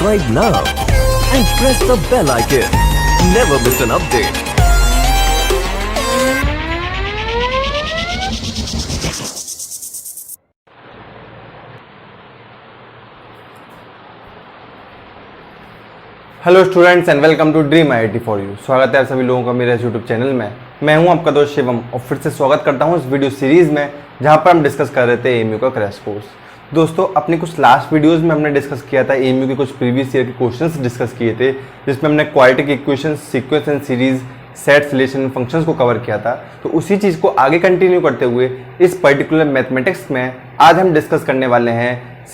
subscribe now and press the bell icon. Never miss an update. Hello students and welcome to dream IIT for you. स्वागत है आप सभी लोगों का मेरे यूट्यूब चैनल में। मैं हूं आपका दोस्त शिवम और फिर से स्वागत करता हूं इस वीडियो सीरीज में जहां पर हम डिस्कस कर रहे थे एएमयू का क्रैश कोर्स। दोस्तों अपने कुछ लास्ट वीडियोस में हमने डिस्कस किया था एएमयू के कुछ प्रीवियस ईयर के क्वेश्चंस डिस्कस किए थे, जिसमें हमने quadratic equation, sequence and series, sets, relation, functions को कवर किया था। तो उसी चीज़ को आगे कंटिन्यू करते हुए इस पर्टिकुलर मैथमेटिक्स में आज हम डिस्कस करने वाले हैं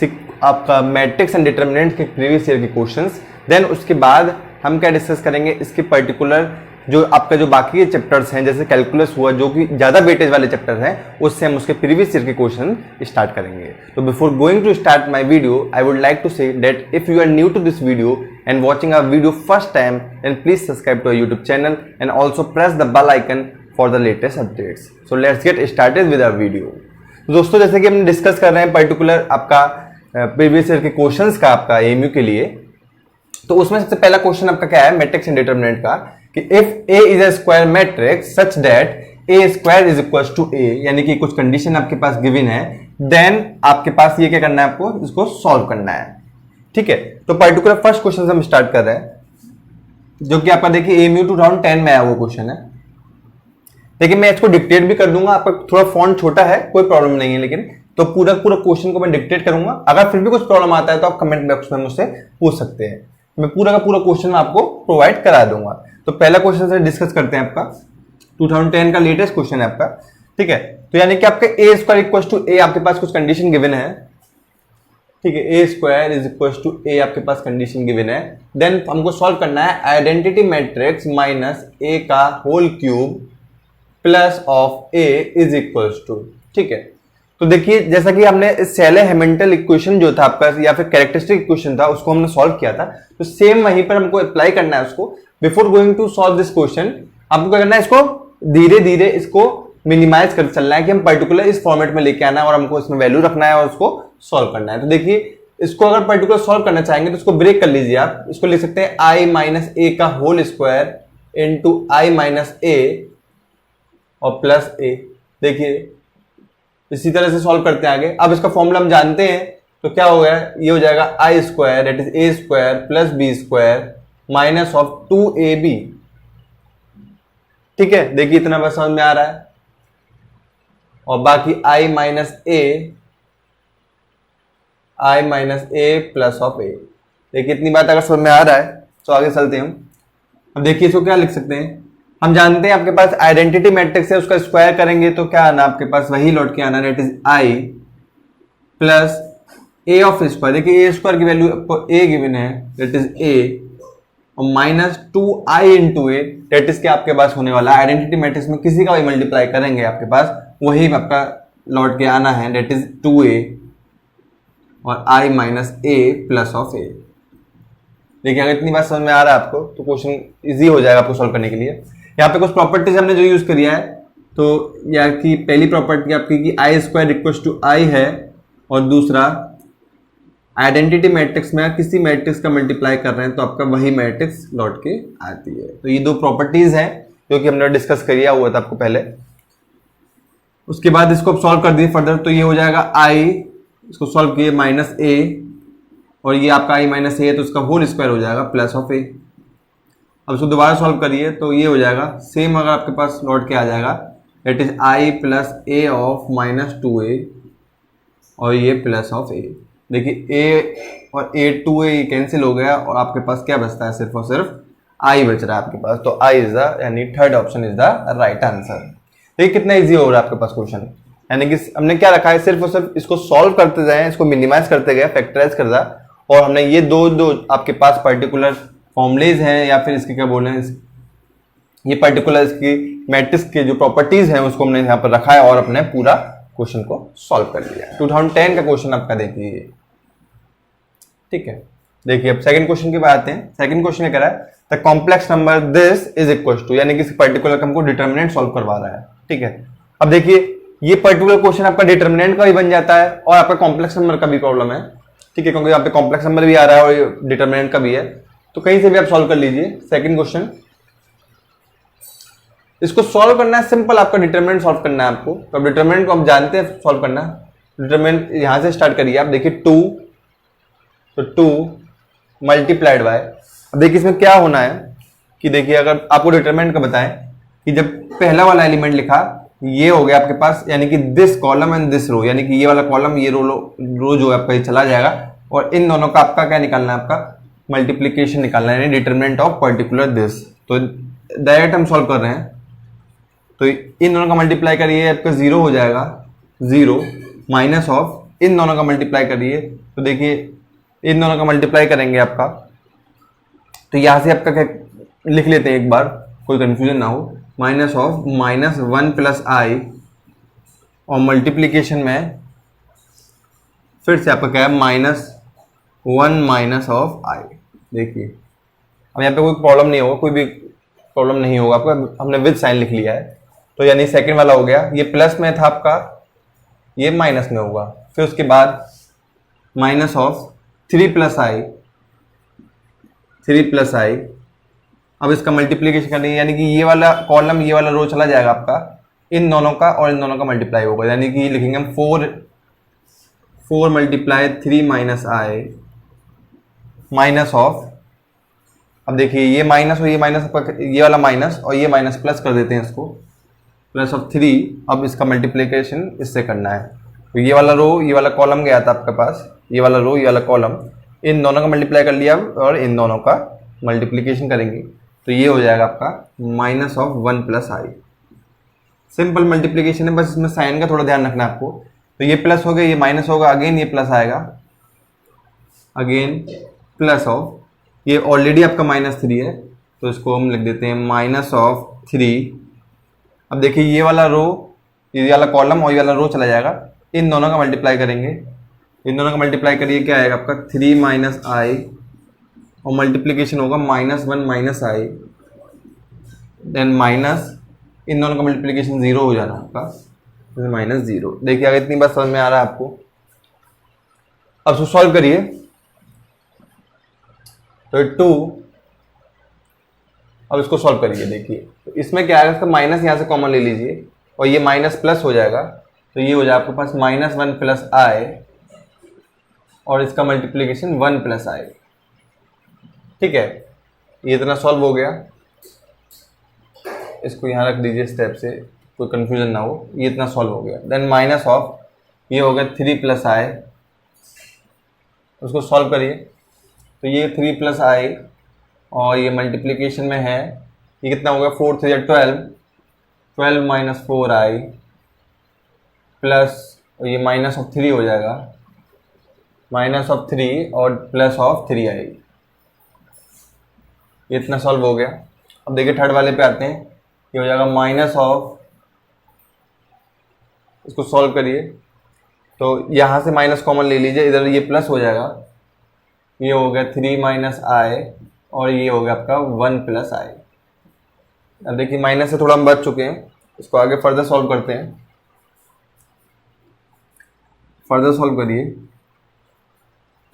आपका मैट्रिक्स एंड डिटर्मिनेंट के प्रीवियस ईयर के क्वेश्चंस। देन उसके बाद हम क्या डिस्कस करेंगे, इसके पर्टिकुलर जो आपका जो बाकी के चैप्टर्स हैं जैसे कैलकुलस हुआ जो कि ज़्यादा वेटेज वाले चैप्टर हैं, उससे हम उसके प्रीवियस ईयर के क्वेश्चन स्टार्ट करेंगे। तो before going to start my video I would like to say that if you are new to this video and watching our video first time, then please subscribe to our YouTube channel and also press the bell icon for the latest updates. So let's get started with our video. दोस्तों जैसे कि हम discuss कर रहे हैं particular आपका previous year के questions का आपका एएमयू के लिए, तो उसमें सबसे पहला क्वेश्चन आपका क्या है मैट्रिक्स एंड डिटर्मिनेंट का, कि if A is a square matrix such that A square is equals to A, यानी कि कुछ कंडीशन आपके पास गिवन है, देन आपके पास ये क्या करना है, आपको इसको सॉल्व करना है। ठीक है, तो पर्टिकुलर फर्स्ट क्वेश्चन से हम स्टार्ट कर रहे हैं जो कि आपका देखिए एएमयू 2010 में आया वो क्वेश्चन है। देखिए मैं इसको डिक्टेट भी कर दूंगा, आपका थोड़ा फॉन्ट छोटा है कोई प्रॉब्लम नहीं है, लेकिन तो पूरा क्वेश्चन को मैं डिक्टेट करूंगा। अगर फिर भी कुछ प्रॉब्लम आता है तो आप कमेंट बॉक्स में मुझसे पूछ सकते हैं, मैं पूरा का पूरा क्वेश्चन आपको प्रोवाइड करा दूंगा। तो पहला क्वेश्चन से डिस्कस करते हैं, आपका 2010 का लेटेस्ट क्वेश्चन है आपका। ठीक है, तो यानी कि आपके A square equal to A, आपके पास कुछ कंडीशन गिवन है। ठीक है, A square is equal to A आपके पास कंडीशन गिवन है। देन हमको सॉल्व करना है आइडेंटिटी मैट्रिक्स माइनस ए का whole cube plus of A is equal to. ठीक है, तो देखिए जैसा कि हमने सेले हेमिल्टन इक्वेशन जो था आपका या फिर कैरेक्टरिस्टिक इक्वेशन था उसको हमने सॉल्व किया था, तो सेम वहीं पर हमको अप्लाई करना है उसको। Before going to solve this question आपको क्या करना है, इसको धीरे धीरे इसको मिनिमाइज कर चलना है कि हम पर्टिकुलर इस फॉर्मेट में लेके आना है और हमको इसमें वैल्यू रखना है और उसको सॉल्व करना है। तो देखिए इसको अगर पर्टिकुलर सॉल्व करना चाहेंगे तो इसको ब्रेक कर लीजिए आप, इसको लिख सकते हैं आई माइनस ए का होल स्क्वायर इंटू आई माइनस ए और प्लस ए। देखिए इसी तरह से सॉल्व करते हैं आगे। अब इसका फॉर्मूला हम जानते हैं, तो क्या हो गया, ये हो जाएगा i square that is a square plus b square minus of 2ab। ठीक है, देखिए इतना बस समझ में आ रहा है, और बाकी i minus a plus of a. देखिए इतनी बात अगर समझ में आ रहा है तो आगे चलते हैं हम। अब देखिए इसको क्या लिख सकते हैं, हम जानते हैं आपके पास आइडेंटिटी मैट्रिक्स है, उसका स्क्वायर करेंगे तो क्या आना आपके पास, वही लौट के आना, that is I plus A of square. देखिए ए स्क्वायर की वैल्यू आपको ए गिवन है दैट इज ए और minus 2i into A that is क्या आपके पास होने वाला है, आइडेंटिटी मैट्रिक्स में किसी का भी मल्टीप्लाई करेंगे आपके पास वही आपका लौट के आना है, दैट इज 2a और i minus a plus of a. देखिए अगर इतनी बात समझ में आ रहा है आपको तो क्वेश्चन इजी हो जाएगा आपको सॉल्व करने के लिए। यहाँ पे कुछ प्रॉपर्टीज हमने जो यूज करी है, तो यार की पहली प्रॉपर्टी आपकी कि आई स्क्वायर इक्वल टू आई है, और दूसरा आइडेंटिटी मैट्रिक्स में किसी मैट्रिक्स का मल्टीप्लाई कर रहे हैं तो आपका वही मैट्रिक्स लौट के आती है। तो ये दो प्रॉपर्टीज हैं जो कि हमने डिस्कस किया हुआ था आपको पहले। उसके बाद इसको आप सॉल्व कर दिए फर्दर, तो ये हो जाएगा आई, इसको सॉल्व किए माइनस ए, और ये आपका आई माइनस ए है तो उसका होल स्क्वायर हो जाएगा प्लस ऑफ ए। अब इसको दोबारा सॉल्व करिए तो ये हो जाएगा सेम, अगर आपके पास लौट के आ जाएगा that is I plus A of minus 2a और ये प्लस ऑफ ए। देखिए a और a 2a कैंसिल हो गया और आपके पास क्या बचता है, सिर्फ और सिर्फ i बच रहा है आपके पास। तो i इज द यानी third option is the right answer. देखिए कितना इजी हो रहा है आपके पास क्वेश्चन, यानी कि हमने क्या रखा है, सिर्फ और सिर्फ इसको सॉल्व करते जाए, इसको मिनिमाइज करते गए, फैक्टराइज कर रहा, और हमने ये दो आपके पास पर्टिकुलर फॉर्मुलेज हैं या फिर इसके क्या बोले हैं, ये पर्टिकुलर इसकी मैट्रिक्स के जो प्रॉपर्टीज हैं उसको हमने यहाँ पर रखा है और अपने पूरा क्वेश्चन को सॉल्व कर लिया। 2010 का क्वेश्चन आपका देखिए। ठीक है, देखिए अब सेकंड क्वेश्चन की बात आते हैं। सेकंड क्वेश्चन क्या कह रहा है, the complex number this is equal to, यानी कि पर्टिकुलर हमको डिटर्मिनेंट सॉल्व करवा रहा है। ठीक है, अब देखिए ये पर्टिकुलर क्वेश्चन आपका डिटर्मिनेंट का भी बन जाता है और आपका कॉम्प्लेक्स नंबर का भी प्रॉब्लम है। ठीक है, क्योंकि यहाँ पे कॉम्प्लेक्स नंबर भी आ रहा है और डिटरमिनेंट का भी है, तो कहीं से भी आप सॉल्व कर लीजिए। सेकंड क्वेश्चन, इसको सॉल्व करना है सिंपल, आपका डिटरमिनेंट सॉल्व करना है आपको। तो अब डिटरमिनेंट को आप जानते हैं सॉल्व करना है। डिटरमिनेंट यहां से स्टार्ट करिए आप, देखिए 2, तो 2 मल्टीप्लाइड बाय, अब देखिए इसमें क्या होना है कि देखिए अगर आपको डिटरमिनेंट का बताएं कि जब पहला वाला एलिमेंट लिखा, ये हो गया आपके पास, यानी कि दिस कॉलम एंड दिस रो, यानी कि ये वाला कॉलम ये रो जो है आपका ये चला जाएगा, और इन दोनों का आपका क्या निकालना है, आपका मल्टीप्लीकेशन निकालना है, यानी डिटरमिनेंट ऑफ पर्टिकुलर दिस। तो डायरेक्ट हम सॉल्व कर रहे हैं, तो इन दोनों का मल्टीप्लाई करिए, आपका 0 हो जाएगा, 0 माइनस ऑफ इन दोनों का मल्टीप्लाई करिए, तो देखिए इन दोनों का मल्टीप्लाई करेंगे आपका, तो यहां से आपका क्या लिख लेते हैं एक बार, कोई कंफ्यूजन ना हो, माइनस ऑफ -1 प्लस आई, और मल्टीप्लीकेशन में फिर से आपका क्या है -1 माइनस ऑफ आई। देखिए अब यहाँ पे कोई प्रॉब्लम नहीं होगा, कोई भी प्रॉब्लम नहीं होगा आपका, हमने विद साइन लिख लिया है, तो यानी सेकंड वाला हो गया, ये प्लस में था आपका, ये माइनस में होगा। फिर उसके बाद minus of 3 plus i, 3 plus i, अब इसका मल्टीप्लीकेशन करनी है, यानी कि ये वाला कॉलम ये वाला रो चला जाएगा आपका, इन दोनों का और इन दोनों का मल्टीप्लाई होगा, यानी कि लिखेंगे हम 4 multiply 3 minus I minus of, अब देखिए ये माइनस और ये माइनस, ये वाला माइनस और ये माइनस प्लस कर देते हैं इसको, प्लस ऑफ 3, अब इसका मल्टीप्लीकेशन इससे करना है, तो ये वाला रो ये वाला कॉलम गया था आपके पास, ये वाला रो ये वाला कॉलम, इन दोनों का मल्टीप्लाई कर लिया और इन दोनों का मल्टीप्लीकेशन करेंगे, तो ये हो जाएगा आपका minus of 1 plus I. Simple multiplication है, बस इसमें साइन का थोड़ा ध्यान रखना है आपको। तो ये प्लस हो गया, ये माइनस होगा, अगेन ये प्लस आएगा, अगेन प्लस ऑफ, ये ऑलरेडी आपका -3 है, तो इसको हम लिख देते हैं माइनस ऑफ 3। अब देखिए ये वाला रो ये वाला कॉलम और ये वाला रो चला जाएगा, इन दोनों का मल्टीप्लाई करेंगे, इन दोनों का मल्टीप्लाई करिए, क्या आएगा आपका 3 माइनस आई, और मल्टीप्लीकेशन होगा -1 माइनस आई, देन माइनस इन दोनों का मल्टीप्लीकेशन 0 हो जाना आपका, -0। देखिए अगर इतनी बात समझ में आ रहा है आपको, अब इसको सॉल्व करिए, तो 2, अब इसको सॉल्व करिए, देखिए तो इसमें क्या आएगा, इसका माइनस यहाँ से कॉमन ले लीजिए, और ये माइनस प्लस हो जाएगा, तो ये हो जाएगा आपके पास -1 प्लस आई, और इसका मल्टीप्लीकेशन 1 प्लस आई। ठीक है, ये इतना सॉल्व हो गया, इसको यहाँ रख दीजिए स्टेप से, कोई कंफ्यूजन ना हो, ये इतना सॉल्व हो गया। देन माइनस ऑफ ये हो गया 3 प्लस आई, उसको सॉल्व करिए, तो ये 3 प्लस आई और ये मल्टीप्लीकेशन में है, ये कितना हो गया 4 3 12, 12 माइनस 4 आई प्लस, और ये माइनस ऑफ 3 हो जाएगा, माइनस ऑफ 3 और प्लस ऑफ 3 आई, ये इतना सॉल्व हो गया। अब देखिए थर्ड वाले पे आते हैं, ये हो जाएगा माइनस ऑफ, इसको सॉल्व करिए, तो यहाँ से माइनस कॉमन ले लीजिए, इधर ये प्लस हो जाएगा, ये हो गया 3 माइनस आई, और ये हो गया आपका 1 प्लस आई। अब देखिए माइनस से थोड़ा हम बच चुके हैं, इसको आगे फर्दर सॉल्व करते हैं, फर्दर सॉल्व करिए,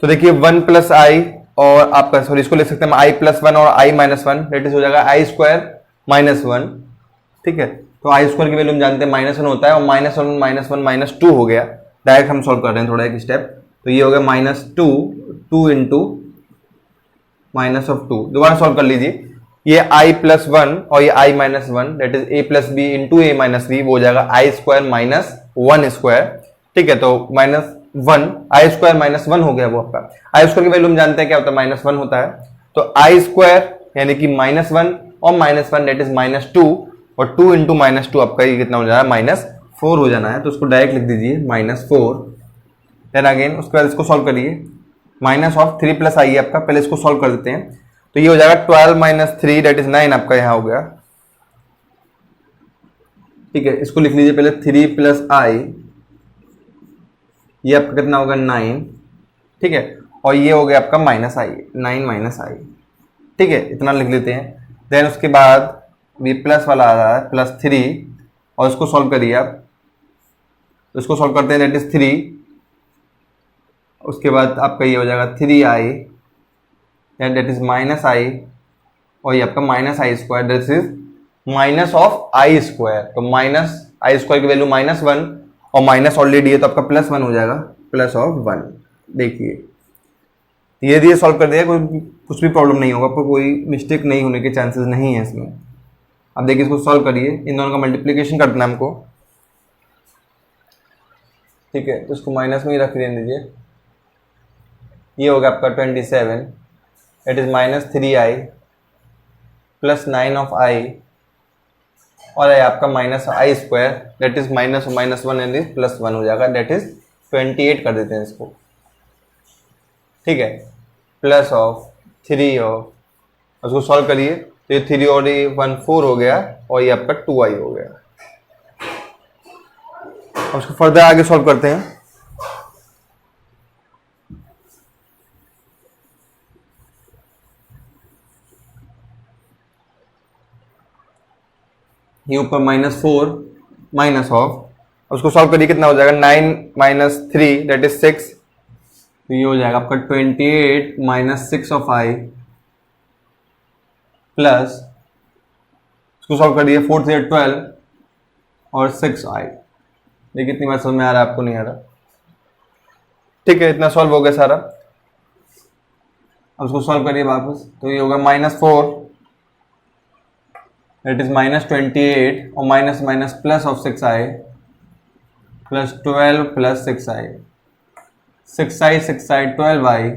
तो देखिए 1 प्लस आई, और आपका सॉरी इसको लिख सकते हैं आई प्लस 1 और आई माइनस 1, डेट इज हो जाएगा आई स्क्वायर -1। ठीक है, तो आई स्क्वायर की वैल्यू हम जानते हैं -1 होता है, और -1 -2 हो गया, डायरेक्ट हम सॉल्व कर रहे हैं थोड़ा एक स्टेप, तो ये हो गया -2 इंटू माइनस ऑफ 2, दोबारा सॉल्व कर लीजिए, ये आई प्लस 1 और ये i minus 1, that is a plus b into a minus b, वो हो जाएगा आई स्क्वायर -1 स्क्वायर। ठीक है, तो -1 आई स्क्वायर -1 हो गया वो आपका, आई स्क्वायर की वैल्यू हम जानते हैं क्या होता है -1 होता है, तो आई स्क्वायर यानी कि -1 और -1 डेट इज -2, और 2 इंटू -2 आपका ये कितना हो जाना है -4 हो जाना है, तो उसको डायरेक्ट लिख दीजिए -4। देन अगेन उसके बाद इसको सॉल्व करिए, माइनस ऑफ 3 प्लस आई आपका, पहले इसको सॉल्व कर देते हैं, तो ये हो जाएगा 12 माइनस 3 डेट इज 9 आपका यहाँ हो गया। ठीक है, इसको लिख लीजिए पहले 3 प्लस आई, ये आपका कितना होगा 9। ठीक है, और ये हो गया आपका माइनस आई, 9 माइनस आई। ठीक है, इतना लिख लेते हैं। देन उसके बाद ये प्लस वाला आ रहा है +3, और इसको सॉल्व करिए आप, इसको सॉल्व करते हैं, दैट इज 3 उसके बाद आपका ये हो जाएगा 3i दैट इज माइनस आई, और ये आपका minus I square this is minus of I square. तो माइनस आई स्क्वायर की वैल्यू -1 और माइनस ऑलरेडी है तो आपका +1 हो जाएगा, +1। देखिए धीरे धीरे सॉल्व कर दिया, कोई कुछ भी प्रॉब्लम नहीं होगा, आपको कोई मिस्टेक नहीं होने के चांसेस नहीं है इसमें। अब देखिए इसको सॉल्व करिए, इन दोनों का मल्टीप्लिकेशन करना है हमको, ठीक है। तो इसको माइनस में ही रख देने दीजिए। ये होगा आपका 27 it is -3i + 9 of i, और है आपका -i square that is -1 and is +1 हो जाएगा दैट इज 28 कर देते हैं इसको, ठीक है। प्लस ऑफ 3 ऑफ, उसको सॉल्व करिए तो ये 3 और 1 4 हो गया, और ये आपका 2i हो गया। अब उसको फर्दर आगे सॉल्व करते हैं। ये ऊपर -4 माइनस ऑफ, उसको सॉल्व करिए कितना हो जाएगा 9 - 3 दैट इज 6, तो ये हो जाएगा आपका 28 - 6 ऑफ i प्लस, इसको सॉल्व करिए 4 3 12 और 6i। देखिए इतनी बात समझ में आ रहा है आपको, नहीं आ रहा, ठीक है। इतना सॉल्व हो गया सारा। अब उसको सॉल्व करिए वापस, तो ये होगा -4 दैट इज -28 और minus plus of 6i plus 12 plus 6i 6i 12i,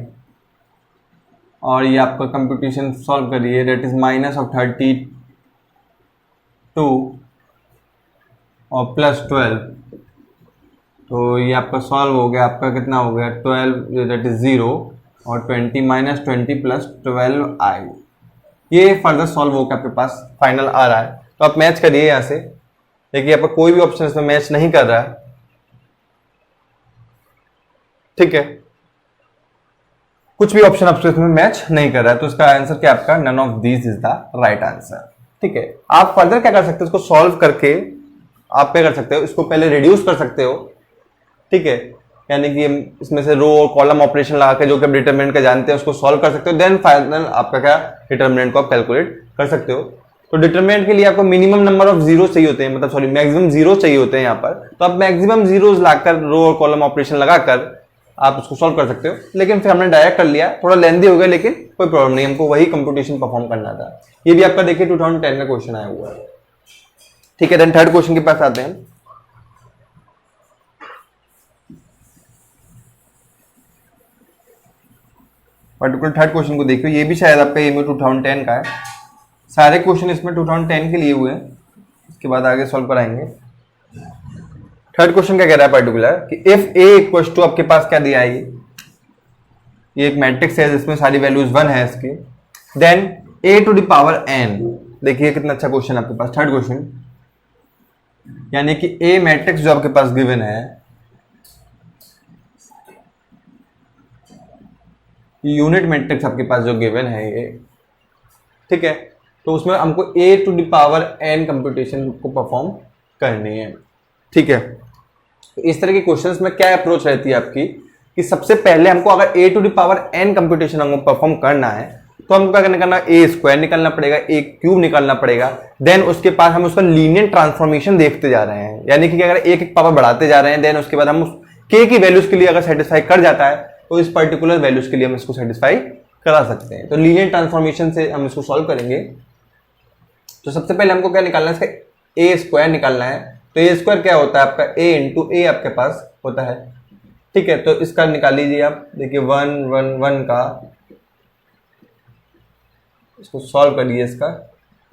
और ये आपका कंप्यूटेशन सॉल्व करिए दैट इज -32 और +12, तो ये आपका सॉल्व हो गया। आपका कितना हो गया 12 दैट इज 0 और 20 -20 प्लस 12i। ये फर्दर सॉल्व होकर आपके पास फाइनल आ रहा है। तो आप मैच करिए यहाँ से, देखिए आपका कोई भी ऑप्शन इसमें मैच नहीं कर रहा है, ठीक है। कुछ भी ऑप्शन आपसे इसमें मैच नहीं कर रहा है, तो इसका आंसर क्या आपका none of these is the right answer, ठीक है। आप फर्दर क्या कर सकते हो, इसको सॉल्व करके आप क्या कर सकते हो, इसको पहले रिड्यूस कर सकते हो, ठीक है। यानी कि इसमें से रो और कॉलम ऑपरेशन लगा के जो कि आप डिटरमिनेंट का जानते हैं उसको सॉल्व कर सकते हो, देन फाइनल आपका क्या डिटरमिनेंट को आप कैलकुलेट कर सकते हो। तो डिटरमिनेंट के लिए आपको मिनिमम नंबर ऑफ जीरो चाहिए होते हैं, मतलब सॉरी मैक्सिमम जीरो चाहिए होते हैं यहाँ पर। तो आप मैक्सिमम जीरोस लाकर रो और कॉलम ऑपरेशन लगाकर आप उसको सॉल्व कर सकते हो, लेकिन फिर हमने डायरेक्ट कर लिया, थोड़ा लेंदी हो गया, लेकिन कोई प्रॉब्लम नहीं, हमको वही कंप्यूटेशन परफॉर्म करना था। ये भी आपका देखिए 2010 का क्वेश्चन आया हुआ है, ठीक है। देन थर्ड क्वेश्चन के पास आते हैं। पर्टिकुलर थर्ड क्वेश्चन को देखिए, ये भी शायद आपका एमयू 2010 का है, सारे क्वेश्चन इसमें 2010 के लिए हुए हैं, इसके बाद आगे सॉल्व कराएंगे। थर्ड क्वेश्चन क्या कह रहा है पर्टिकुलर कि इफ ए इक्वल्स टू, आपके पास क्या दिया है, ये एक मैट्रिक्स है जिसमें सारी वैल्यूज 1 है इसकी, then a to the power n। देखिए कितना अच्छा क्वेश्चन आपके पास थर्ड क्वेश्चन, यानी कि a मैट्रिक्स जो आपके पास गिवन है, यूनिट मैट्रिक्स आपके पास जो गिवन है ये, ठीक है। तो उसमें हमको a to the power n computation को परफॉर्म करनी है, ठीक है। तो इस तरह के क्वेश्चंस में क्या अप्रोच रहती है आपकी कि सबसे पहले हमको अगर a to the power n computation हमको परफॉर्म करना है तो हमको क्या करना, a स्क्वायर निकालना पड़ेगा, a क्यूब निकालना पड़ेगा, देन उसके बाद हम उसका लीनियर ट्रांसफॉर्मेशन देखते जा रहे हैं, यानी कि अगर एक पावर बढ़ाते जा रहे हैं, देन उसके बाद हम उस k की वैल्यूज के लिए अगर सेटिस्फाई कर जाता है तो इस पर्टिकुलर वैल्यूज के लिए हम इसको सेटिस्फाई करा सकते हैं। तो लीनियर ट्रांसफॉर्मेशन से हम इसको सॉल्व करेंगे। तो सबसे पहले हमको क्या निकालना है, इसका a स्क्वायर निकालना है। तो a स्क्वायर क्या होता है आपका, a इंटू ए आपके पास होता है, ठीक है। तो इसका निकाल लीजिए आप, देखिए 1 1 1 का, इसको सॉल्व करिए इसका,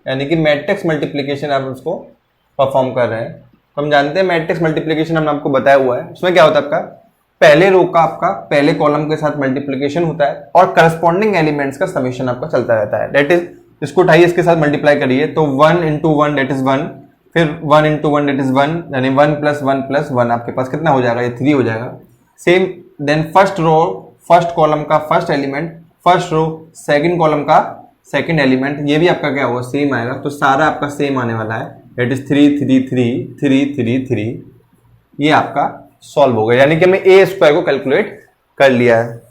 यानी कि मैट्रिक्स मल्टीप्लिकेशन आप उसको परफॉर्म कर रहे हैं। तो हम जानते हैं मैट्रिक्स मल्टीप्लिकेशन हमने आपको बताया हुआ है, उसमें क्या होता है आपका पहले रो का आपका पहले कॉलम के साथ मल्टीप्लिकेशन होता है और करस्पॉन्डिंग एलिमेंट्स का समेशन आपका चलता रहता है, दैट इज इसको उठाइए इसके साथ मल्टीप्लाई करिए, तो 1 इंटू 1 दैट इज 1, फिर 1 इंटू 1 दैट इज 1, यानी 1 प्लस 1 प्लस 1 आपके पास कितना हो जाएगा, ये 3 हो जाएगा। Same then first row first column का first element, first row second column का सेकंड एलिमेंट, ये भी आपका क्या होगा सेम आएगा। तो सारा आपका सेम आने वाला है, दैट इज 3 3 3 3 3 3, ये आपका सॉल्व हो गया, यानी कि हमें ए स्क्वायर को कैलकुलेट कर लिया है।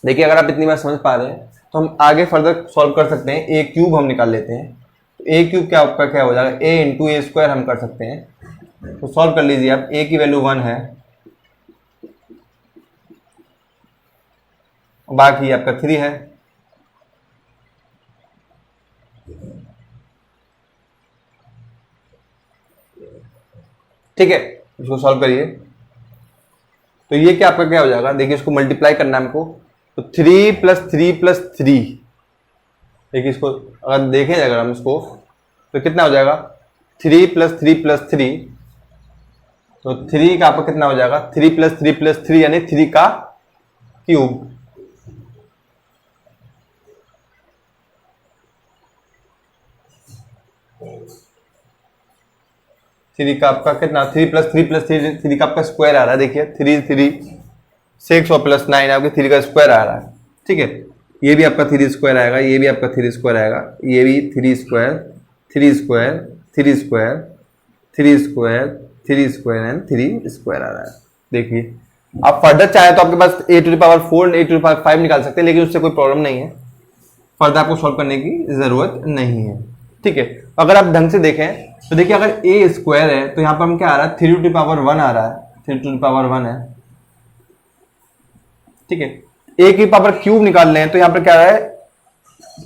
देखिए अगर आप इतनी बात समझ पा रहे हैं तो हम आगे फर्दर सॉल्व कर सकते हैं। ए क्यूब हम निकाल लेते हैं, तो ए क्यूब क्या आपका क्या हो जाएगा, ए इंटू ए स्क्वायर हम कर सकते हैं। तो सॉल्व कर लीजिए आप, ए की वैल्यू 1 है, बाकी आपका 3 है। ठीक है, इसको सॉल्व करिए। तो ये क्या आपका क्या हो जाएगा, देखिए इसको मल्टीप्लाई करना है हमको, तो 3 प्लस 3 प्लस 3, देखिए इसको अगर देखें अगर हम इसको तो कितना हो जाएगा, 3 प्लस 3 प्लस 3, तो 3 का आपका कितना हो जाएगा, 3 प्लस 3 प्लस 3 यानी 3 का क्यूब। थ्री का आपका कितना, 3 प्लस 3 प्लस 3 का आपका स्क्वायर आ रहा है। देखिए 3 3 6 और प्लस 9 आपके 3 का स्क्वायर आ रहा है। ठीक है, ये भी आपका 3 स्क्वायर आएगा, ये भी आपका 3 स्क्वायर आएगा, ये भी 3 square 3 square 3 square 3 square 3 square and 3 square आ रहा है। देखिए आप फर्दर चाहे तो आपके पास a to the power 4 a to the power 5 निकाल सकते हैं, लेकिन उससे कोई प्रॉब्लम नहीं है, फर्दर आपको सॉल्व करने की जरूरत नहीं है। ठीक है, अगर आप ढंग से देखें तो देखिए अगर a स्क्वायर है तो यहाँ पर हम क्या आ रहा है, 3 टू द पावर 1 आ रहा है, 3 टू द पावर 1 है। ठीक है, a की पावर क्यूब निकाल लें तो यहाँ पर क्या आ रहा है,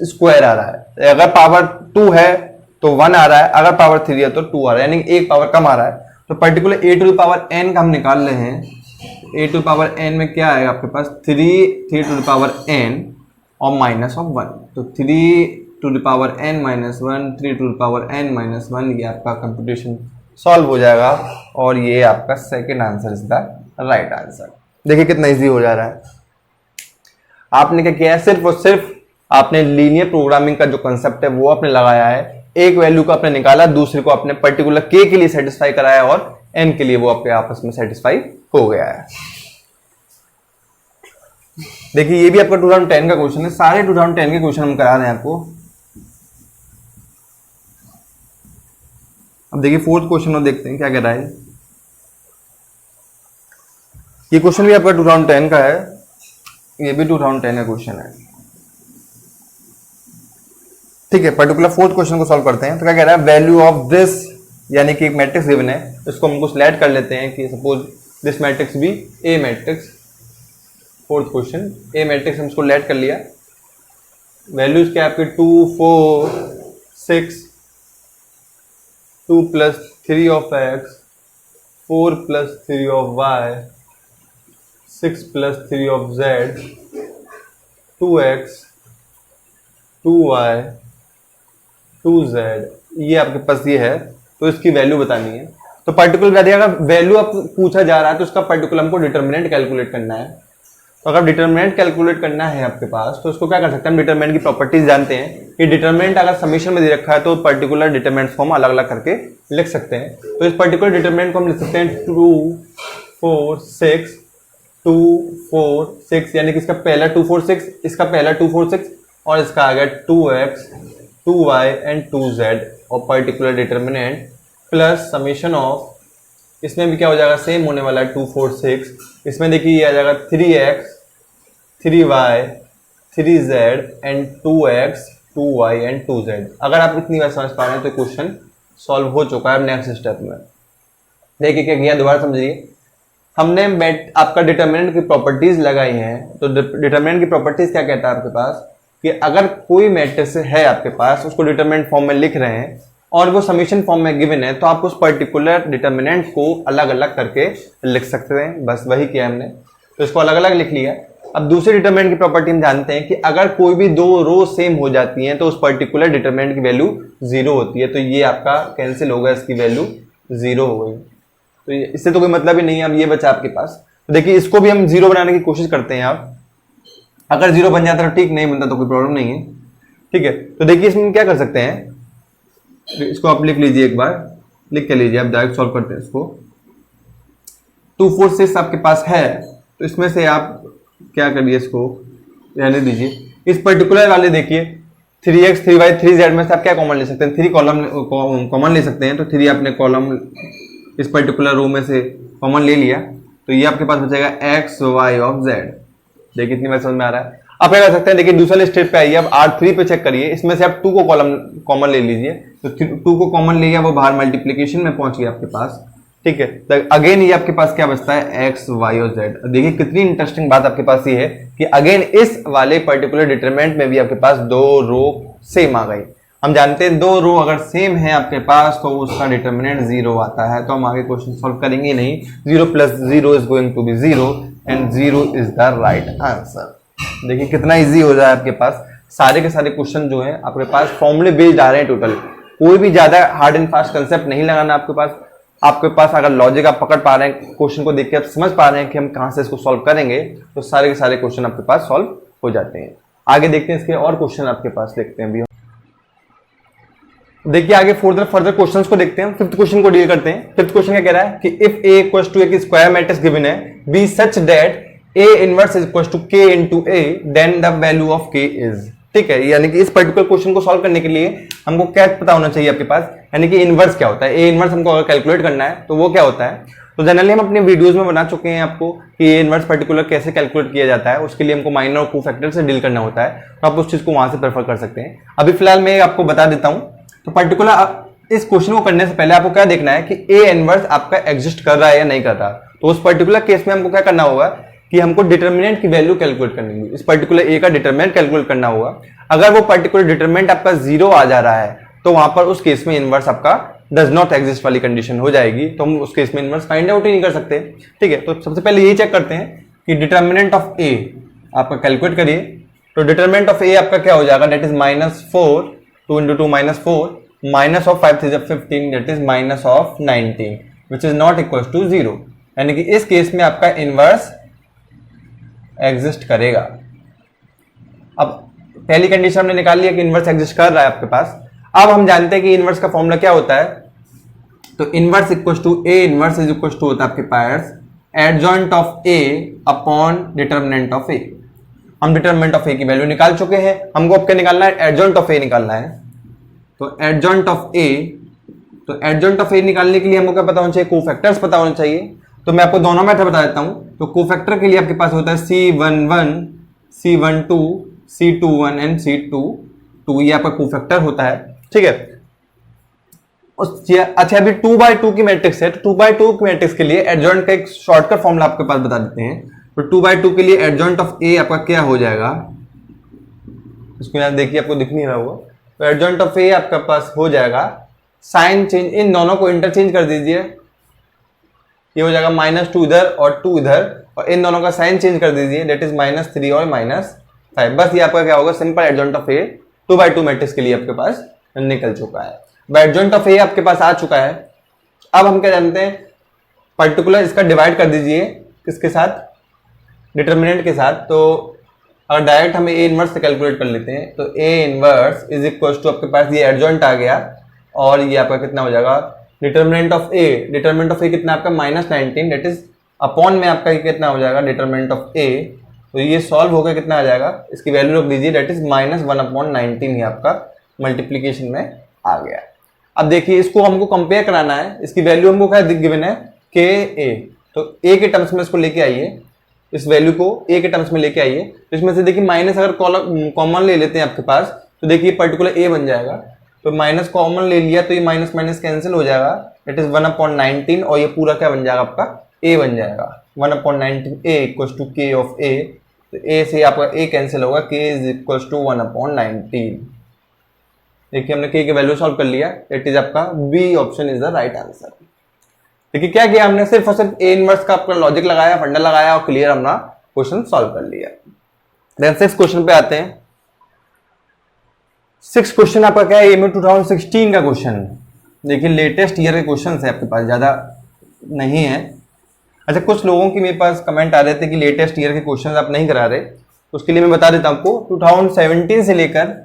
स्क्वायर आ रहा है। अगर पावर 2 है तो 1 आ रहा है, अगर पावर 3 है तो 2 आ रहा है, यानी एक पावर कम आ रहा है। तो particular a to the power n का हम निकाल रहे हैं, a to the power n में क्या आएगा आपके पास, 3 टू द पावर n और माइनस ऑफ 1, तो 3 to the power n minus 1 3 to the power n minus 1, ये आपका कंप्यूटेशन सॉल्व हो जाएगा और ये आपका second answer is the right answer. देखिए कितना इजी हो जा रहा है। आपने क्या किया है, सिर्फ और सिर्फ आपने लीनियर प्रोग्रामिंग का जो कंसेप्ट है वो आपने लगाया है, एक वैल्यू को आपने निकाला, दूसरे को आपने पर्टिकुलर k के लिए सेटिस्फाई कराया और n के लिए वो आपके आपस में सेटिस्फाई हो गया है। देखिए ये भी आपका 2010 का क्वेश्चन है, सारे 2010 के क्वेश्चन हम करा रहे हैं आपको। अब देखिए फोर्थ क्वेश्चन और देखते हैं क्या कह रहा है। ये क्वेश्चन भी आपका 2010 का है, ये भी 2010 का क्वेश्चन है। ठीक है, पर्टिकुलर फोर्थ क्वेश्चन को सॉल्व करते हैं। तो क्या कह रहा है, वैल्यू ऑफ दिस, यानी कि एक मैट्रिक्स गिवन है, इसको हमको सिलेक्ट कर लेते हैं कि सपोज दिस मैट्रिक्स भी ए मैट्रिक्स। फोर्थ क्वेश्चन ए मैट्रिक्स हम इसको सिलेक्ट कर लिया, वैल्यूज क्या आपके 2 4 6 2 plus 3 of x 4 plus 3 of y 6 plus 3 of z 2x 2y 2z, ये आपके पास ये है। तो इसकी वैल्यू बतानी है। तो पर्टिकुलर अगर वैल्यू आप पूछा जा रहा है तो उसका पर्टिकुलर हमको डिटरमिनेंट कैलकुलेट करना है। तो अगर डिटरमिनेंट कैलकुलेट करना है आपके पास तो उसको क्या कर सकते हैं, हम डिटरमिनेंट की प्रॉपर्टीज जानते हैं कि डिटरमिनेंट अगर समीशन में दे रखा है तो पर्टिकुलर डिटरमिनेंट फॉर्म अलग अलग करके लिख सकते हैं। तो इस पर्टिकुलर डिटरमिनेंट को हम लिख सकते हैं 2 4 6 2 4 6, यानी कि इसका पहला 2 4 6, इसका पहला 2 4 6 और इसका आ गया 2x 2y एंड 2z और particular determinant plus summation of, इसमें भी क्या हो जाएगा, सेम होने वाला है 2 4 6, इसमें देखिए ये आ जाएगा 3x 3y 3z and 2x 2y and 2z। अगर आप इतनी बात समझ पा रहे हैं तो क्वेश्चन सॉल्व हो चुका है। नेक्स्ट स्टेप में देखिए क्या किया, दोबारा समझिए। हमने आपका डिटरमिनेंट की प्रॉपर्टीज लगाई हैं। तो डिटरमिनेंट की प्रॉपर्टीज क्या कहता है आपके पास कि अगर कोई मैट्रिक्स है आपके पास, उसको डिटरमिनेंट फॉर्म में लिख रहे हैं और वो समीशन फॉर्म में गिवन है, तो आप उस पर्टिकुलर डिटरमिनेंट को अलग अलग करके लिख सकते हैं। बस वही किया हमने, तो इसको अलग अलग लिख लिया। अब दूसरे डिटरमिनेंट की प्रॉपर्टी हम जानते हैं कि अगर कोई भी दो रो सेम हो जाती हैं तो उस पर्टिकुलर डिटरमिनेंट की वैल्यू 0 होती है। तो ये आपका कैंसिल होगा, इसकी वैल्यू 0 हो गई। तो इससे तो कोई मतलब ही नहीं है। अब ये बचा आपके पास, तो देखिए इसको भी हम 0 बनाने की कोशिश करते हैं। आप अगर 0 बन जाता तो ठीक, नहीं बनता तो कोई प्रॉब्लम नहीं है। ठीक है, तो देखिए इसमें क्या कर सकते हैं, इसको आप लिख लीजिए, एक बार लिख के लीजिए, आप डायरेक्ट सॉल्व करते हैं इसको। 2 4 6 आपके पास है, तो इसमें से आप क्या करिए, इसको रहने दीजिए। इस पर्टिकुलर वाले देखिए 3x 3y 3z में से आप क्या कॉमन ले सकते हैं, 3 कॉलम कॉमन ले सकते हैं। तो 3 आपने कॉलम इस पर्टिकुलर रो में से कॉमन ले लिया। तो ये आपके पास बचेगा एक्स वाई ऑफ जेड। देखिए कितनी बार समझ में आ रहा है। आप क्या कर सकते हैं, देखिए दूसरे स्टेप पे आइए, अब R3 पे चेक करिए, इसमें से आप 2 को कॉमन ले लीजिए, तो 2 को कॉमन ले गया, वो बाहर मल्टीप्लीकेशन में पहुंच गया आपके पास, ठीक है। तो अगेन ये आपके पास क्या बचता है, एक्स वाई और जेड। देखिए कितनी इंटरेस्टिंग बात आपके पास ये है कि अगेन इस वाले पर्टिकुलर डिटरमिनेंट में भी आपके पास 2 रो सेम आ गई। हम जानते हैं 2 रो अगर सेम है आपके पास तो उसका डिटरमिनेंट 0 आता है, तो हम आगे क्वेश्चन सॉल्व करेंगे नहीं। 0 + 0 is going to be 0 and 0 is the right answer. देखिए कितना इजी हो जाए आपके पास, सारे के सारे क्वेश्चन जो है आपके पास फॉर्मूले बेस्ड आ रहे हैं टोटल, कोई भी ज्यादा हार्ड एंड फास्ट कंसेप्ट नहीं लगाना आपके पास। आपके पास अगर लॉजिक आप पकड़ पा रहे हैं, क्वेश्चन को देख के आप समझ पा रहे हैं कि हम कहां से इसको सॉल्व करेंगे, तो सारे के सारे क्वेश्चन आपके पास सॉल्व हो जाते हैं। आगे देखते हैं इसके और क्वेश्चन आपके पास, देखते हैं अभी। देखिए आगे फर्दर क्वेश्चंस को देखते हैं। फिफ्थ क्वेश्चन को डील करते हैं। फिफ्थ क्वेश्चन क्या कह रहा है कि if A equals to A square matrix given है, be such that A inverse is equals to K into A, then the value of K is. ठीक है, यानी कि इस पर्टिकुलर क्वेश्चन को सॉल्व करने के लिए हमको क्या पता होना चाहिए आपके पास, यानी कि इनवर्स क्या होता है। A इनवर्स हमको अगर कैलकुलेट करना है तो वो क्या होता है, तो जनरली हम अपने वीडियोस में बना चुके हैं आपको कि A इनवर्स पर्टिकुलर कैसे कैलकुलेट किया जाता है। उसके लिए हमको माइनर और को फैक्टर से डील करना होता है, तो आप उस चीज को वहां से प्रेफर कर सकते हैं। अभी फिलहाल मैं आपको बता देता हूं। तो पर्टिकुलर इस क्वेश्चन को करने से पहले आपको क्या देखना है कि A इनवर्स आपका एग्जिस्ट कर रहा है या नहीं कर रहा। तो उस पर्टिकुलर केस में हमको क्या करना होगा कि हमको डिटरमिनेंट की वैल्यू कैलकुलेट करनी होगी। इस पर्टिकुलर A का डिटरमिनेंट कैलकुलेट करना होगा। अगर वो पर्टिकुलर डिटरमिनेंट आपका 0 आ जा रहा है तो वहां पर उस केस में इनवर्स आपका डज नॉट एग्जिस्ट वाली कंडीशन हो जाएगी, तो हम उस केस में इनवर्स फाइंड आउट ही नहीं कर सकते। ठीक है, तो सबसे पहले यही चेक करते हैं कि डिटरमिनेंट ऑफ A आपका कैलकुलेट करिए। तो डिटरमिनेंट ऑफ A आपका क्या हो जाएगा, that is -4, 2 × 2 -4, minus of 5 3 15, that is minus of 19, which is not equal to 0। यानी कि इस केस में आपका इनवर्स एग्जिस्ट करेगा। अब पहली कंडीशन हमने निकाल लिया कि इनवर्स एग्जिस्ट कर रहा है आपके पास। अब हम जानते हैं कि इनवर्स का फॉर्मूला क्या होता है, तो inverse equal to A inverse is equal to होता है आपके पास adjoint of A upon determinant of A। हम डिटरमिनेंट ऑफ A की वैल्यू निकाल चुके हैं, हमको अब क्या निकालना है, एडजॉइंट ऑफ A निकालना है। तो एडजॉइंट ऑफ A, तो एडजॉइंट ऑफ A निकालने के लिए हमको क्या पता होना चाहिए, कोफैक्टर्स पता होना चाहिए। तो मैं आपको दोनों मेथड बता देता हूं। तो कोफैक्टर के लिए आपके पास होता है C11, C12, C21 and C22, ये आपका कोफैक्टर होता है। ठीक है, अच्छा अभी 2/2 की मैट्रिक्स है, तो 2/2 की मैट्रिक्स के लिए एडजॉइंट का एक शॉर्टकट फॉर्मूला आपके पास बता देते हैं। तो 2/2 के लिए एडजॉइंट ऑफ A आपका क्या हो जाएगा, इसको यहां देखिए आपको दिख नहीं रहा होगा। तो एडजॉइंट ऑफ A आपके पास हो जाएगा साइन चेंज, इन दोनों को इंटरचेंज कर दीजिए, ये हो जाएगा -2 इधर और 2 इधर, और इन दोनों का साइन चेंज कर दीजिए, दैट इज -3 और -5। बस ये आपका क्या होगा, simple adjoint of A 2/2 matrix के लिए आपके पास निकल चुका है। एडजॉइंट ऑफ A आपके पास आ चुका है। अब हम क्या जानते हैं, पर्टिकुलर इसका डिवाइड कर दीजिए किसके साथ, डिटरमिनेंट के साथ। तो अगर डायरेक्ट हम A इनवर्स से कैलकुलेट कर लेते हैं तो A inverse is equal to आपके पास ये एडजॉइंट आ गया, और ये आपका कितना हो जाएगा, determinant of A, determinant of A कितना आपका -19, दैट इज अपॉन में आपका ये कितना हो जाएगा, डिटरमिनेंट ऑफ A। तो ये सॉल्व होकर कितना आ जाएगा, इसकी वैल्यू रख दीजिए, दैट इज -1/19, ही आपका मल्टीप्लीकेशन में आ गया। अब देखिए इसको हमको कंपेयर कराना है, इसकी वैल्यू हमको क्या गिवन है, KA। तो A के टर्म्स में इसको लेके आइए, इस वैल्यू को A के टर्म्स में लेके आइए। तो इसमें से देखिए माइनस अगर कॉमन ले लेते हैं आपके पास, तो देखिए पर्टिकुलर A बन जाएगा। तो माइनस कॉमन ले लिया तो ये माइनस माइनस कैंसिल हो जाएगा, इट इज 1/19, और ये पूरा क्या बन जाएगा आपका, A बन जाएगा। 1/19 A equal to K of A, तो A से आपका A कैंसिल होगा, K इज इक्वल टू 1/19। देखिए हमने K की वैल्यू सॉल्व कर लिया, इट इज आपका B option is the right answer. देखिए क्या किया हमने, सिर्फ और सिर्फ A इनवर्स का आपका लॉजिक लगाया, फंडा लगाया और क्लियर हमने क्वेश्चन सॉल्व कर लिया। देन 6 क्वेश्चन पे आते हैं। 6 क्वेश्चन आपका क्या है, में 2016 का क्वेश्चन। देखिए लेटेस्ट ईयर के क्वेश्चन है आपके पास, ज्यादा नहीं है। अच्छा कुछ लोगों की मेरे पास कमेंट आ रहे थे कि लेटेस्ट ईयर के क्वेश्चन आप नहीं करा रहे, तो उसके लिए मैं बता देता हूं आपको। 2017 से लेकर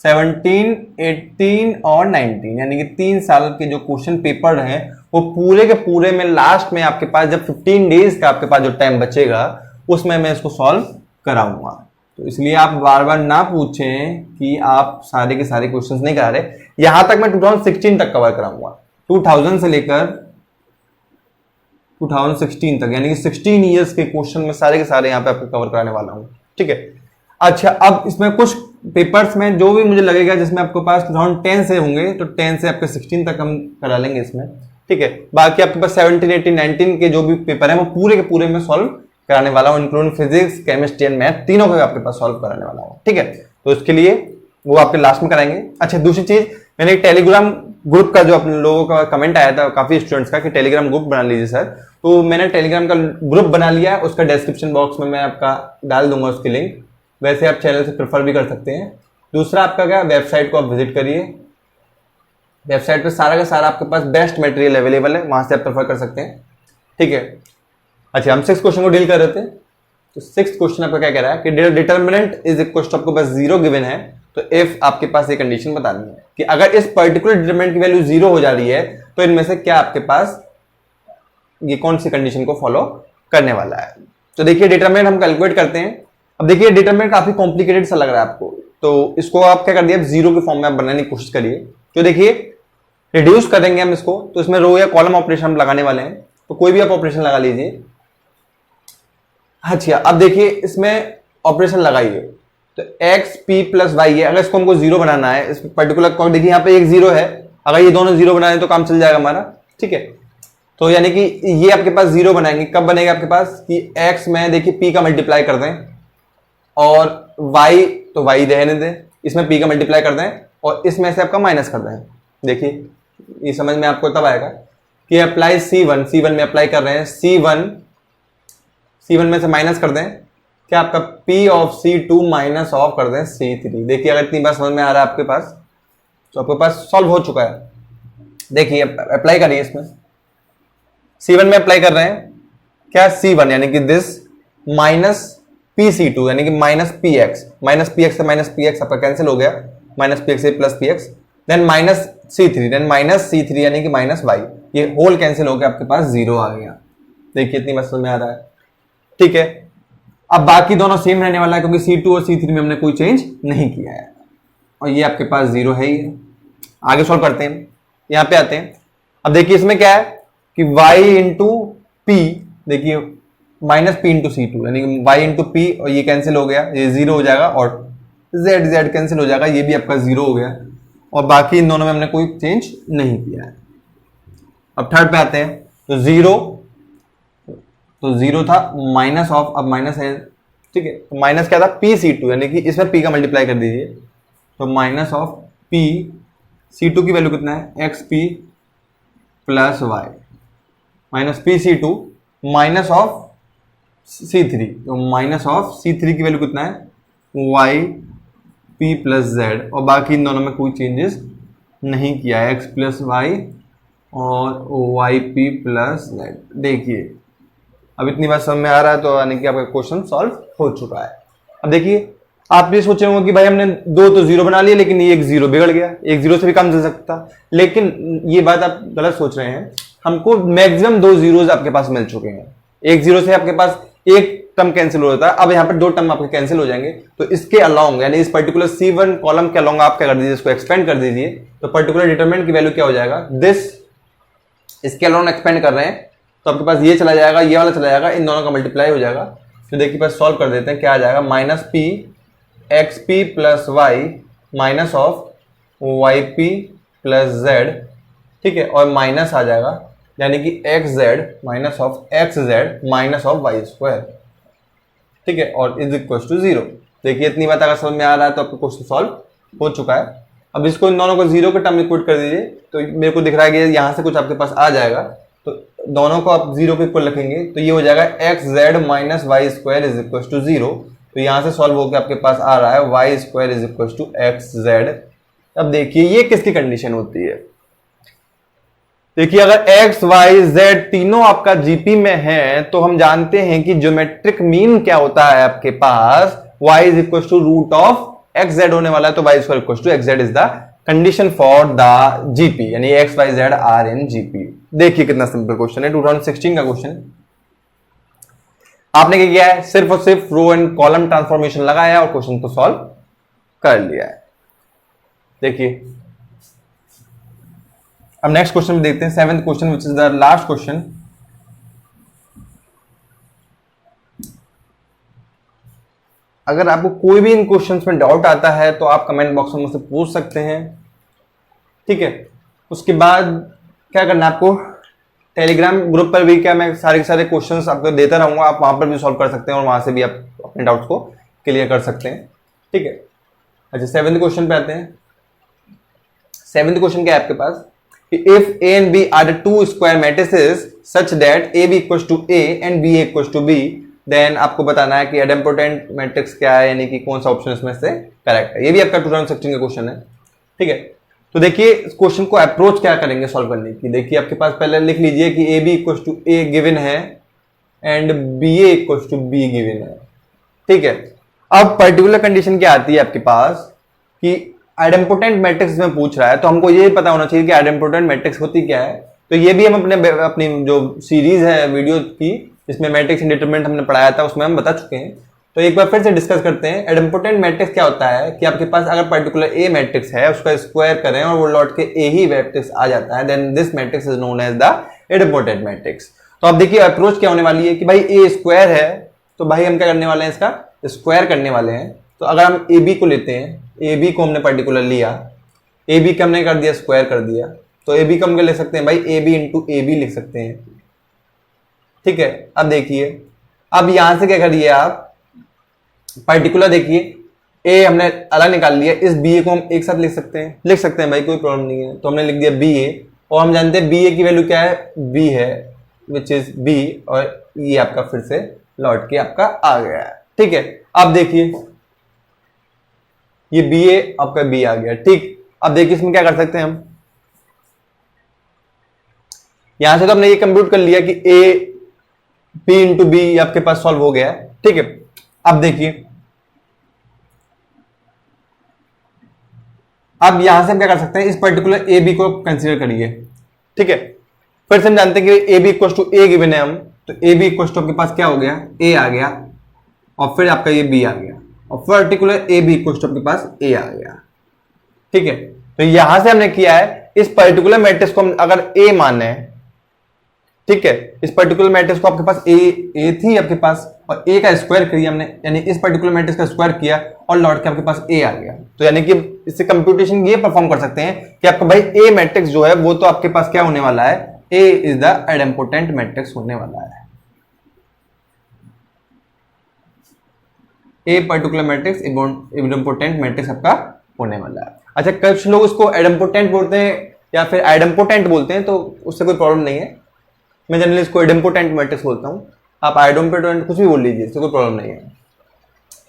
17, 18 और 19, यानी कि 3 साल के जो क्वेश्चन पेपर हैं वो पूरे के पूरे में लास्ट में आपके पास जब 15 डेज का आपके पास जो टाइम बचेगा उसमें मैं इसको सॉल्व कराऊंगा। तो इसलिए आप बार बार ना पूछें कि आप सारे के सारे क्वेश्चंस नहीं करा रहे। यहां तक मैं 2016 तक कवर कराऊंगा, 2000 से लेकर 2016 तक, यानी कि 16 ईयर्स के क्वेश्चन में सारे के सारे यहाँ पे आपको कवर कराने वाला हूँ, ठीक है। अच्छा, अब इसमें कुछ पेपर्स में जो भी मुझे लगेगा जिसमें आपके पास 2010 से होंगे, तो 10 से आपके 16 तक हम करा लेंगे इसमें, ठीक है। बाकी आपके पास 17, 18, 19 के जो भी पेपर है वो पूरे के पूरे में सॉल्व कराने वाला हूँ, including physics, chemistry and math, तीनों को आपके पास सॉल्व कराने वाला हूँ, ठीक है। तो इसके लिए वो आपके लास्ट में कराएंगे। अच्छा, दूसरी चीज, मैंने एक टेलीग्राम ग्रुप का जो अपने लोगों का कमेंट आया था काफी स्टूडेंट्स का कि टेलीग्राम ग्रुप बना लीजिए सर, तो मैंने टेलीग्राम का ग्रुप बना लिया है। उसका डिस्क्रिप्शन बॉक्स में मैं आपका डाल दूंगा उसकी लिंक, वैसे आप चैनल से प्रेफर भी कर सकते हैं। दूसरा आपका क्या, वेबसाइट को आप विजिट करिए, वेबसाइट पे सारा का सारा आपके पास बेस्ट मटेरियल अवेलेबल है, वहां से आप प्रेफर कर सकते हैं, ठीक है। अच्छा, हम 6 क्वेश्चन को डील कर रहे थे, तो 6th क्वेश्चन आपका क्या कह रहा है कि डिटर्मिनेंट इज इक्वल टू, आपके पास 0 गिवन है, तो इफ आपके पास ये कंडीशन बतानी है कि अगर इस पर्टिकुलर डिटरमिनेंट की वैल्यू 0 हो जा रही है तो इनमें से क्या आपके पास ये कौन सी कंडीशन को फॉलो करने वाला है। तो देखिए डिटरमिनेंट हम कैलकुलेट करते हैं। अब देखिए डिटरमिनेंट काफी कॉम्प्लिकेटेड सा लग रहा है आपको, तो इसको आप क्या कर दिए, 0 के फॉर्म में आप बनाने की कोशिश करिए। तो देखिए रिड्यूस करेंगे हम इसको, तो इसमें रो या कॉलम ऑपरेशन हम लगाने वाले हैं, तो कोई भी आप ऑपरेशन लगा लीजिए। अच्छा, अब देखिए इसमें ऑपरेशन लगाइए, तो एक्स पी प्लस वाई है, अगर इसको हमको 0 बनाना है, इस पर्टिकुलर देखिए यहाँ पे एक 0 है, अगर ये दोनों 0 बनाए तो काम चल जाएगा हमारा, ठीक है। तो यानी कि ये आपके पास 0 बनाएंगे, कब बनेगा आपके पास कि x में देखिए p का मल्टीप्लाई कर दें और y, तो y रहने दें, इसमें p का मल्टीप्लाई कर दें और इसमें से आपका माइनस कर दें। देखिए ये समझ में आपको तब आएगा कि अप्लाई C1 में अप्लाई कर रहे हैं, C1 में से माइनस कर दें, क्या आपका P of C2 minus of कर दें C3। देखिए अगर इतनी बार समझ में आ रहा है आपके पास, तो आपके पास सॉल्व हो चुका है। देखिए अप्लाई करिए, इसमें C1 में अप्लाई कर रहे हैं, क्या C1 यानी कि दिस माइनस PC2 यानी कि माइनस PX से माइनस PX आपका कैंसिल हो गया, माइनस PX से plus PX, then minus C3 यानी कि माइनस Y, ये होल कैंसिल हो गया, आपके पास 0 आ गया। देखिए इतनी बात समझ में आ रहा है, ठीक है। अब बाकी दोनों सेम रहने वाला है क्योंकि C2 और C3 में हमने कोई चेंज नहीं किया है, और ये आपके पास 0 है ही है। आगे सॉल्व करते हैं, यहां पे आते हैं। अब देखिए इसमें क्या है कि y इंटू पी, देखिए माइनस पी इंटू C2 यानी कि y इंटू पी, और ये कैंसिल हो गया, ये 0 हो जाएगा, और z कैंसिल हो जाएगा, ये भी आपका 0 हो गया, और बाकी इन दोनों में हमने कोई चेंज नहीं किया है। अब थर्ड पे आते हैं, तो 0 था, माइनस ऑफ, अब माइनस है, ठीक है। तो माइनस क्या था, PC2 यानी कि इसमें p का मल्टीप्लाई कर दीजिए, तो माइनस ऑफ p, C2 की वैल्यू कितना है, xp plus Y, minus PC2 minus of C3, तो माइनस ऑफ C3 की वैल्यू कितना है, yp प्लस z, और बाकी इन दोनों में कोई चेंजेस नहीं किया है, x प्लस वाई और yp प्लस z। देखिए अब इतनी बात समझ में आ रहा है, तो यानी कि आपका क्वेश्चन सॉल्व हो चुका है। अब देखिए आप ये सोच रहे होंगे कि भाई हमने 2 तो 0 बना लिए, लेकिन ये एक 0 बिगड़ गया, एक 0 से भी कम चल सकता, लेकिन ये बात आप गलत सोच रहे हैं। हमको मैक्सिमम 2 जीरोज आपके पास मिल चुके हैं, एक 0 से आपके पास एक टर्म कैंसिल हो जाता है, अब यहाँ पर 2 टर्म आपके कैंसिल हो जाएंगे, तो इसके अलोंग यानी इस पर्टिकुलर C1 कॉलम के अलोंग आप क्या कर दीजिए, इसको एक्सपेंड कर दीजिए, तो पर्टिकुलर डिटरमिनेंट की वैल्यू क्या हो जाएगा, दिस, इसके अलोंग एक्सपेंड कर रहे हैं, तो आपके पास ये चला जाएगा, ये वाला चला जाएगा, इन दोनों का मल्टीप्लाई हो जाएगा। तो देखिए पास सॉल्व कर देते हैं, क्या आ जाएगा, minus P XP plus Y minus of YP plus Z, ठीक है, और माइनस आ जाएगा, यानी कि XZ minus of XZ minus of Y square, ठीक है, और इज इक्वल टू 0। देखिए इतनी बात अगर समझ में आ रहा है तो आपका क्वेश्चन सॉल्व हो चुका है। अब इसको इन दोनों को 0 के टर्म में पुट कर दीजिए, तो मेरे को दिख रहा है कि यहाँ से कुछ आपके पास आ जाएगा, तो दोनों को आप 0 के इक्वल रखेंगे, तो ये हो जाएगा XZ minus Y square is equal to 0। तो यहां से सॉल्व होकर आपके पास आ रहा है Y square is equal to XZ। अब देखिए ये किसकी कंडीशन होती है, देखिए अगर x y z तीनों आपका जीपी में है, तो हम जानते हैं कि ज्योमेट्रिक मीन क्या होता है आपके पास, y is equal to root of XZ होने वाला है, तो y square equal to XZ is the condition for the GP, यानी x y z are in GP. देखिए कितना सिंपल क्वेश्चन है, 2016 का क्वेश्चन। आपने क्या किया है, सिर्फ और सिर्फ रो एंड कॉलम ट्रांसफॉर्मेशन लगाया और क्वेश्चन को सॉल्व कर लिया है। देखिए अब नेक्स्ट क्वेश्चन देखते हैं, 7th question which is the last question. अगर आपको कोई भी इन क्वेश्चंस में डाउट आता है तो आप कमेंट बॉक्स में मुझसे पूछ सकते हैं, ठीक है। उसके बाद क्या करना है आपको, टेलीग्राम ग्रुप पर भी क्या मैं सारे के सारे क्वेश्चंस आपको देता रहूंगा, आप वहां पर भी सॉल्व कर सकते हैं और वहां से भी आप अपने डाउट्स को क्लियर कर सकते हैं, ठीक है। अच्छा, 7th क्वेश्चन पे आते हैं। 7th क्वेश्चन क्या है आपके पास कि if A and B are the two square matrices such that A B equals to A and B equals to B, then आपको बताना है कि एडम्पोटेंट मैट्रिक्स क्या है, यानी कि कौन सा ऑप्शन इसमें से करेक्ट है। ये भी आपका 2016 का क्वेश्चन है, ठीक है। तो देखिए इस क्वेश्चन को अप्रोच क्या करेंगे सॉल्व करने की। देखिए आपके पास पहले लिख लीजिए कि A B equals to A given है and b a equals to b given है, ठीक है। अब पर्टिकुलर कंडीशन क्या आती है आपके पास कि आइडेम्पोटेंट मैट्रिक्स में पूछ रहा है, तो हमको ये पता होना चाहिए कि आइडेम्पोटेंट मैट्रिक्स होती क्या है। तो ये भी हम अपनी जो सीरीज है वीडियो की जिसमें मैट्रिक्स इंडिटरमिनेंट हमने पढ़ाया था उसमें हम बता चुके हैं। तो एक बार फिर से डिस्कस करते हैं। आइडेम्पोटेंट मैट्रिक्स क्या होता है कि आपके पास अगर पर्टिकुलर ए मैट्रिक्स है उसका स्क्वायर करें और वो लौट के ए ही मैट्रिक्स आ जाता है, then this matrix is known as the idempotent matrix. तो अब देखिए अप्रोच क्या होने वाली है कि भाई ए स्क्वायर है, तो भाई हम क्या करने वाले हैं, इसका स्क्वायर करने वाले हैं। तो अगर हम ए बी को लेते हैं, ए बी को हमने पर्टिकुलर लिया, ए बी का हमने कर दिया स्क्वायर कर दिया, तो ए बी का हम क्या लिख सकते हैं भाई, A B into A B लिख सकते हैं, ठीक है। अब देखिए अब यहां से क्या करिए आप, पर्टिकुलर देखिए ए हमने अलग निकाल लिया, इस बी ए को हम एक साथ लिख सकते हैं भाई, कोई प्रॉब्लम नहीं है। तो हमने लिख दिया बी ए, और हम जानते हैं बी ए की वैल्यू क्या है, बी है विच इज बी, और ये आपका फिर से लौट के आपका आ गया है, ठीक है। अब देखिए ये बी ए आपका बी आ गया, ठीक। अब देखिए इसमें क्या कर सकते हैं हम, यहां से तो हमने ये कंप्यूट कर लिया कि ए बी इंटू बी आपके पास सॉल्व हो गया है, ठीक है। अब देखिए अब यहां से हम क्या कर सकते हैं, इस पर्टिकुलर ए बी को कंसीडर करिए, ठीक है। फिर से हम जानते हैं कि ए B equal to A given है हम, तो ए बी इक्वल टू आपके पास क्या हो गया, ए आ गया, और फिर आपका ये बी आ गया, और particular A B equal to आपके पास ए आ गया, ठीक है। तो यहां से हमने किया है इस पर्टिकुलर मैट्रिक्स को हम अगर ए माने, ठीक है, इस पर्टिकुलर मैट्रिक्स को आपके पास ए थी आपके पास, और ए का स्क्वायर किया हमने, यानी इस पर्टिकुलर मैट्रिक्स का स्क्वायर किया और लौट के आपके पास ए आ गया। तो यानी कि इससे कंप्यूटेशन ये परफॉर्म कर सकते हैं कि आपका भाई ए मैट्रिक्स जो है वो तो आपके पास क्या होने वाला है, ए इज द आइडेम्पोटेंट मैट्रिक्स होने वाला है। A particular matrix important matrix आपका होने वाला है। अच्छा, कुछ लोग इसको आइडेम्पोटेंट बोलते हैं या फिर आइडेम्पोटेंट बोलते हैं, तो उससे कोई प्रॉब्लम नहीं है। मैं जनरली इसको आइडेम्पोटेंट मैट्रिक्स बोलता हूं, आप आइडेम्पोटेंट कुछ भी बोल लीजिए, इससे कोई प्रॉब्लम नहीं है।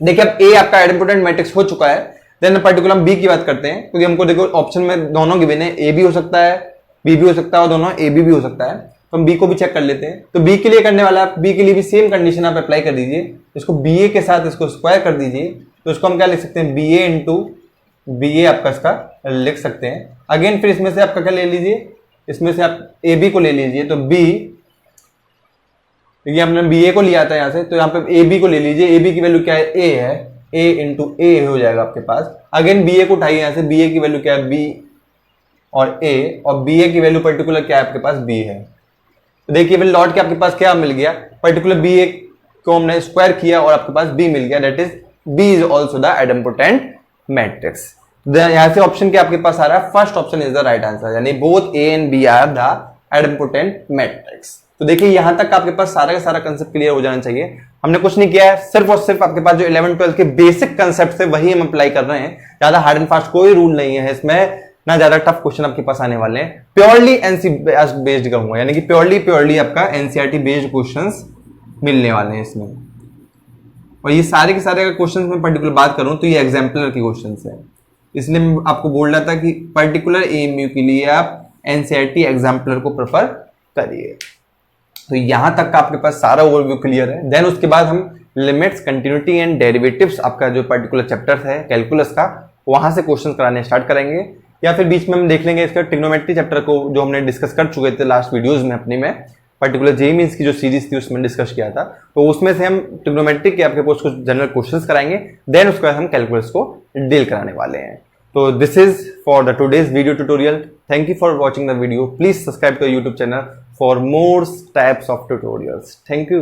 देखिए अब ए आपका आइडेम्पोटेंट मैट्रिक्स हो चुका है, देन पर्टिकुलर हम बी की बात करते हैं, क्योंकि हमको देखो ऑप्शन में दोनों गिवन है, ए भी हो सकता है बी भी हो सकता है और दोनों ए बी भी हो सकता है, तो हम बी को भी चेक कर लेते हैं। तो बी के लिए करने वाला है, बी के लिए भी सेम कंडीशन आप अप्लाई कर दीजिए, इसको बी ए के साथ इसको स्क्वायर कर दीजिए, तो इसको हम क्या लिख सकते हैं, बी ए इंटू बी ए आपका इसका लिख सकते हैं। अगेन फिर इसमें से आपका क्या ले लीजिए, इसमें से आप ए बी को ले लीजिए, तो बी, क्योंकि हमने बी ए को लिया था यहां से, तो यहाँ पे ए बी को ले लीजिए, ए बी की वैल्यू क्या है, ए है, ए इंटू ए हो जाएगा आपके पास। अगेन बी ए को उठाइए यहाँ से, बी ए की वैल्यू क्या है, बी और ए, और बी ए की वैल्यू पर्टिकुलर क्या है आपके पास, बी है। तो देखिए फिर लौट के आपके पास क्या मिल गया, पर्टिकुलर बी ए को हमने स्क्वायर किया और आपके पास बी मिल गया, that is b is also the idempotent matrix. यहां से ऑप्शन क्या आपके पास आ रहा है, first option is the right answer, यानी both a and B are the idempotent matrix. तो देखिए यहां तक आपके पास सारा का सारा कंसेप्ट क्लियर हो जाना चाहिए। हमने कुछ नहीं किया है, सिर्फ और सिर्फ आपके पास जो 11-12 के बेसिक कंसेप्ट है वही हम अप्लाई कर रहे हैं, ज्यादा हार्ड एंड फास्ट कोई रूल नहीं है इसमें, ना ज्यादा टफ क्वेश्चन आपके पास आने वाले हैं। प्योरली एनसीईआरटी बेस्ड कहूंगा, यानी कि प्योरली आपका एनसीईआरटी बेस्ड क्वेश्चंस मिलने वाले हैं इसमें। और ये सारे के सारे अगर क्वेश्चंस में पर्टिकुलर बात करूं तो ये एग्जाम्पलर के क्वेश्चंस है, इसलिए मैं आपको बोल रहा था कि पर्टिकुलर एएमयू के लिए आप एनसीईआरटी एग्जाम्पलर को प्रेफर करिए। तो यहां तक का आपके पास सारा ओवरव्यू क्लियर है। देन उसके बाद हम लिमिट्स, कंटिन्यूटी एंड डेरिवेटिव्स आपका जो पर्टिकुलर चैप्टर है कैलकुलस का, वहां से क्वेश्चन कराने स्टार्ट करेंगे, या फिर बीच में हम देख लेंगे इसका ट्रिग्नोमेट्री चैप्टर को, जो हमने डिस्कस कर चुके थे लास्ट वीडियोज में अपनी में, पर्टिकुलर जेईई मेंस की जो सीरीज थी उसमें डिस्कस किया था। तो उसमें से हम ट्रिग्नोमेट्री के आपके पास कुछ जनरल क्वेश्चंस कराएंगे, देन उसके बाद हम कैलकुलस को डील कराने वाले हैं। So this is for the today's video tutorial. Thank you for watching the video. Please subscribe to our YouTube channel for more types of tutorials. Thank you.